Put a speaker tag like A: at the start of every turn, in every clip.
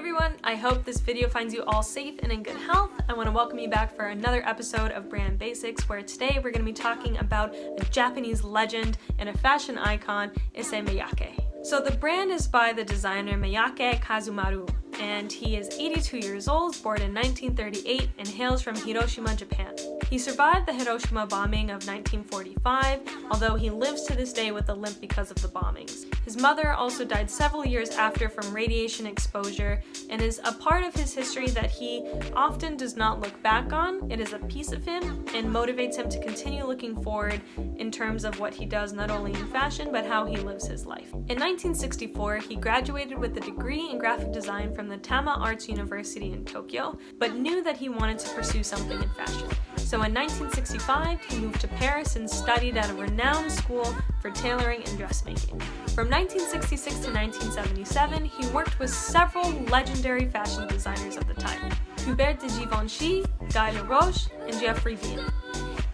A: everyone, I hope this video finds you all safe and in good health. I want to welcome you back for another episode of Brand Basics, where today we're going to be talking about a Japanese legend and a fashion icon, Issey Miyake. So the brand is by the designer Miyake Kazumaru, and he is 82 years old, born in 1938, and hails from Hiroshima, Japan. He survived the Hiroshima bombing of 1945, although he lives to this day with a limp because of the bombings. His mother also died several years after from radiation exposure, and is a part of his history that he often does not look back on. It is a piece of him and motivates him to continue looking forward in terms of what he does not only in fashion, but how he lives his life. In 1964, he graduated with a degree in graphic design from the Tama Arts University in Tokyo, but knew that he wanted to pursue something in fashion. So in 1965, he moved to Paris and studied at a renowned school for tailoring and dressmaking. From 1966 to 1977, he worked with several legendary fashion designers of the time: Hubert de Givenchy, Guy Laroche, and Geoffrey Beene.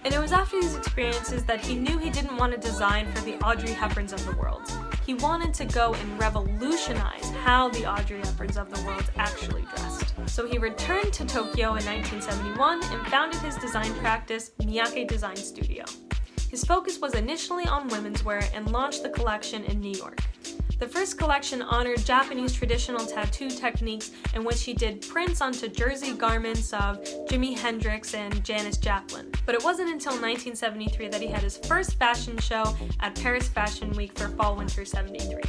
A: And it was after these experiences that he knew he didn't want to design for the Audrey Hepburns of the world. He wanted to go and revolutionize how the Audrey Hepburns of the world actually dressed. So he returned to Tokyo in 1971 and founded his design practice, Miyake Design Studio. His focus was initially on women's wear and launched the collection in New York. The first collection honored Japanese traditional tattoo techniques, in which he did prints onto jersey garments of Jimi Hendrix and Janis Joplin. But it wasn't until 1973 that he had his first fashion show at Paris Fashion Week for Fall/Winter '73.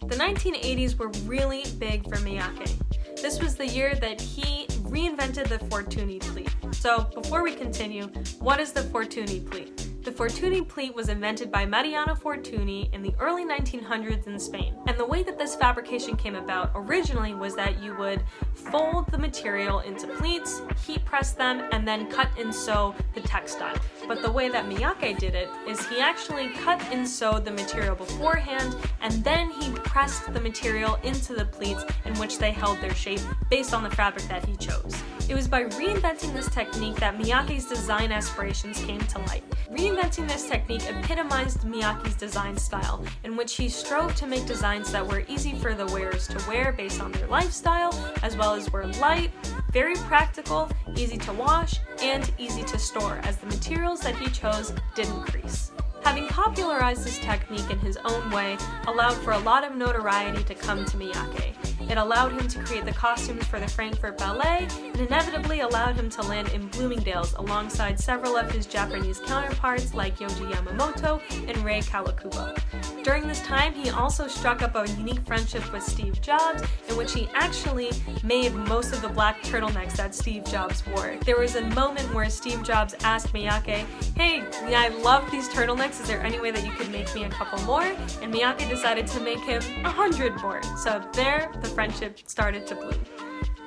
A: The 1980s were really big for Miyake. This was the year that he reinvented the Forth pleat. So before we continue, what is the Forth pleat? The Forth pleat was invented by Mariano Fortuny in the early 1900s in Spain. And the way that this fabrication came about originally was that you would fold the material into pleats, heat press them, and then cut and sew the textile. But the way that Miyake did it is he actually cut and sewed the material beforehand, and then he pressed the material into the pleats, in which they held their shape based on the fabric that he chose. It was by reinventing this technique that Miyake's design aspirations came to light. Reinventing this technique epitomized Miyake's design style, in which he strove to make designs that were easy for the wearers to wear based on their lifestyle, as well as were light, very practical, easy to wash, and easy to store, as the materials that he chose didn't crease. Having popularized this technique in his own way allowed for a lot of notoriety to come to Miyake. It allowed him to create the costumes for the Frankfurt Ballet, and inevitably allowed him to land in Bloomingdale's alongside several of his Japanese counterparts like Yohji Yamamoto and Rei Kawakubo. During this time, he also struck up a unique friendship with Steve Jobs, in which he actually made most of the black turtlenecks that Steve Jobs wore. There was a moment where Steve Jobs asked Miyake, "Hey, I love these turtlenecks, is there any way that you could make me a couple more?" And Miyake decided to make him 100 more. So there, the friendship started to bloom.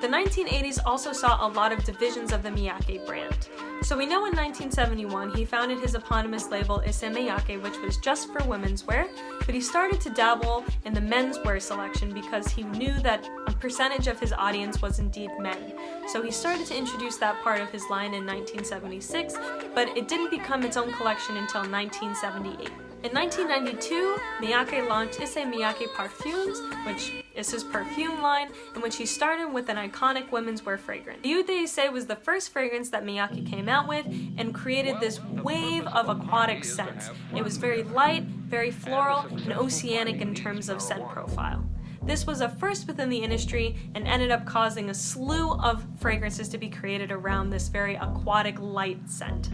A: The 1980s also saw a lot of divisions of the Miyake brand. So we know in 1971 he founded his eponymous label Issey Miyake, which was just for women's wear, but he started to dabble in the men's wear selection because he knew that a percentage of his audience was indeed men. So he started to introduce that part of his line in 1976, but it didn't become its own collection until 1978. In 1992, Miyake launched Issey Miyake Parfums, which is his perfume line, in which he started with an iconic women's wear fragrance. The Eau de Issey was the first fragrance that Miyake came out with and created this wave of aquatic scents. It was very light, very floral, and oceanic in terms of scent profile. This was a first within the industry and ended up causing a slew of fragrances to be created around this very aquatic light scent.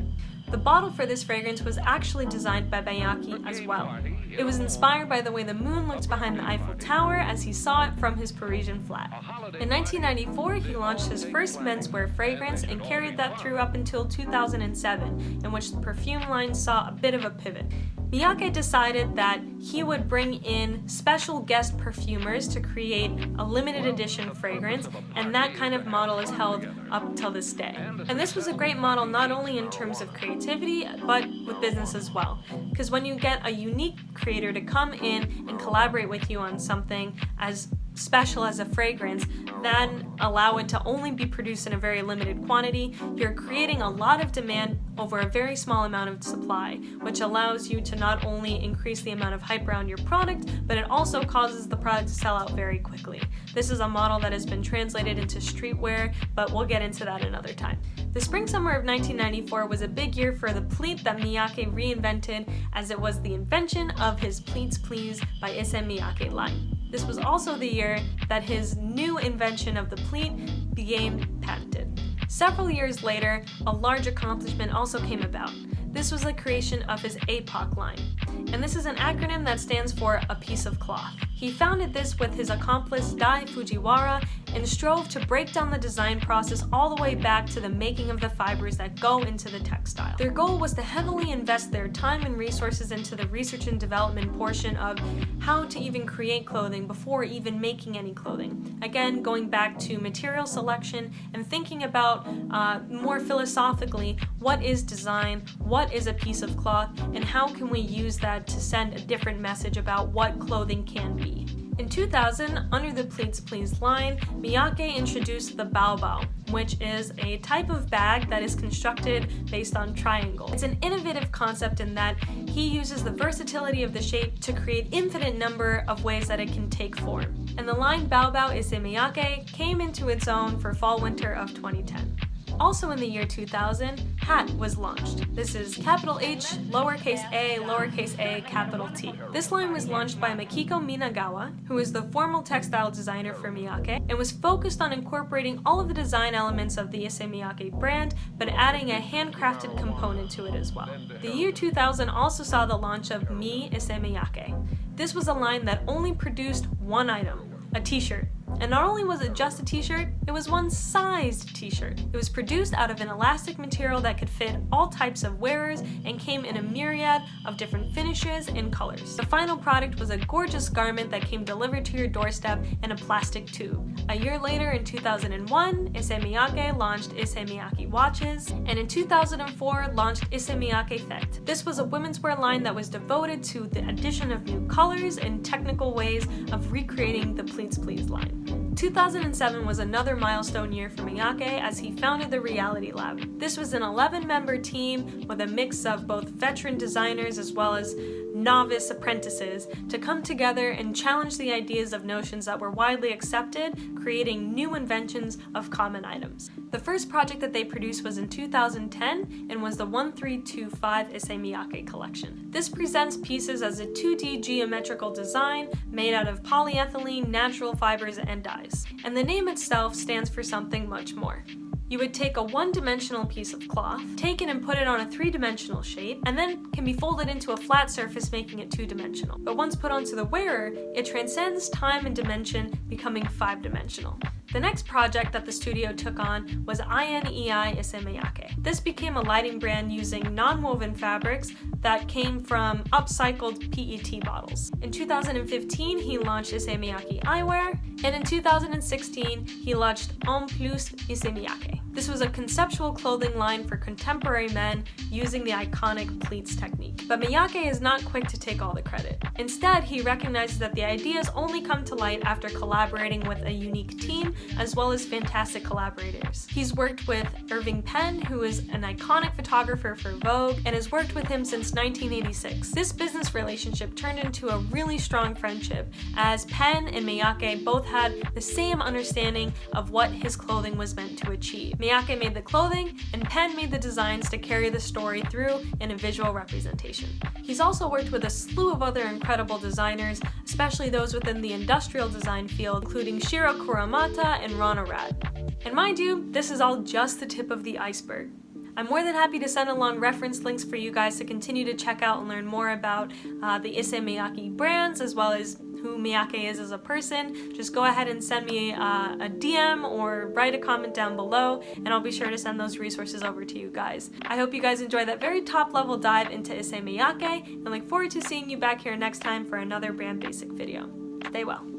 A: The bottle for this fragrance was actually designed by Miyake as well. It was inspired by the way the moon looked behind the Eiffel Tower as he saw it from his Parisian flat. In 1994, he launched his first menswear fragrance and carried that through up until 2007, in which the perfume line saw a bit of a pivot. Miyake decided that he would bring in special guest perfumers to create a limited edition fragrance, and that kind of model is held up till this day. And this was a great model not only in terms of creativity, but with business as well. Because when you get a unique creator to come in and collaborate with you on something as special as a fragrance, then allow it to only be produced in a very limited quantity, you're creating a lot of demand over a very small amount of supply, which allows you to not only increase the amount of hype around your product, but it also causes the product to sell out very quickly. This is a model that has been translated into streetwear, but we'll get into that another time. The spring-summer of 1994 was a big year for the pleat that Miyake reinvented, as it was the invention of his Pleats Please by Issey Miyake line. This was also the year that his new invention of the pleat became patented. Several years later, a large accomplishment also came about. This was the creation of his APOC line, and this is an acronym that stands for a piece of cloth. He founded this with his accomplice Dai Fujiwara and strove to break down the design process all the way back to the making of the fibers that go into the textile. Their goal was to heavily invest their time and resources into the research and development portion of how to even create clothing before even making any clothing. Again, going back to material selection and thinking about more philosophically, what is design, what is a piece of cloth, and how can we use that to send a different message about what clothing can be. In 2000, under the Pleats Please line, Miyake introduced the Bao Bao, which is a type of bag that is constructed based on triangle. It's an innovative concept in that he uses the versatility of the shape to create infinite number of ways that it can take form. And the line Bao Bao Issey Miyake came into its own for fall-winter of 2010. Also in the year 2000, Hat was launched. This is capital H, lowercase a, capital T. This line was launched by Makiko Minagawa, who is the formal textile designer for Miyake, and was focused on incorporating all of the design elements of the Issey Miyake brand, but adding a handcrafted component to it as well. The year 2000 also saw the launch of Mi Issey Miyake. This was a line that only produced one item, a t-shirt. And not only was it just a t-shirt, it was one sized t-shirt. It was produced out of an elastic material that could fit all types of wearers and came in a myriad of different finishes and colors. The final product was a gorgeous garment that came delivered to your doorstep in a plastic tube. A year later, in 2001, Issey Miyake launched Issey Miyake watches, and in 2004 launched Issey Miyake Fete. This was a women's wear line that was devoted to the addition of new colors and technical ways of recreating the Pleats Please line. 2007 was another milestone year for Miyake as he founded the Reality Lab. This was an 11-member team with a mix of both veteran designers as well as novice apprentices to come together and challenge the ideas of notions that were widely accepted, creating new inventions of common items. The first project that they produced was in 2010 and was the 1325 Issey Miyake collection. This presents pieces as a 2D geometrical design made out of polyethylene, natural fibers, and dyes. And the name itself stands for something much more. You would take a one-dimensional piece of cloth, take it and put it on a three-dimensional shape, and then can be folded into a flat surface, making it two-dimensional. But once put onto the wearer, it transcends time and dimension, becoming five-dimensional. The next project that the studio took on was INEI Issey Miyake. This became a lighting brand using non-woven fabrics that came from upcycled PET bottles. In 2015, he launched Issey Miyake eyewear, and in 2016, he launched En Plus Issey Miyake. This was a conceptual clothing line for contemporary men using the iconic pleats technique. But Miyake is not quick to take all the credit. Instead, he recognizes that the ideas only come to light after collaborating with a unique team as well as fantastic collaborators. He's worked with Irving Penn, who is an iconic photographer for Vogue, and has worked with him since 1986. This business relationship turned into a really strong friendship, as Penn and Miyake both had the same understanding of what his clothing was meant to achieve. Miyake made the clothing, and Penn made the designs to carry the story through in a visual representation. He's also worked with a slew of other incredible designers, especially those within the industrial design field, including Shiro Kuramata and Ron Arad. And mind you, this is all just the tip of the iceberg. I'm more than happy to send along reference links for you guys to continue to check out and learn more about the Issey Miyake brands, as well as who Miyake is as a person. Just go ahead and send me a DM or write a comment down below, and I'll be sure to send those resources over to you guys. I hope you guys enjoyed that very top level dive into Issey Miyake, and look forward to seeing you back here next time for another Brand Basic video. Stay well.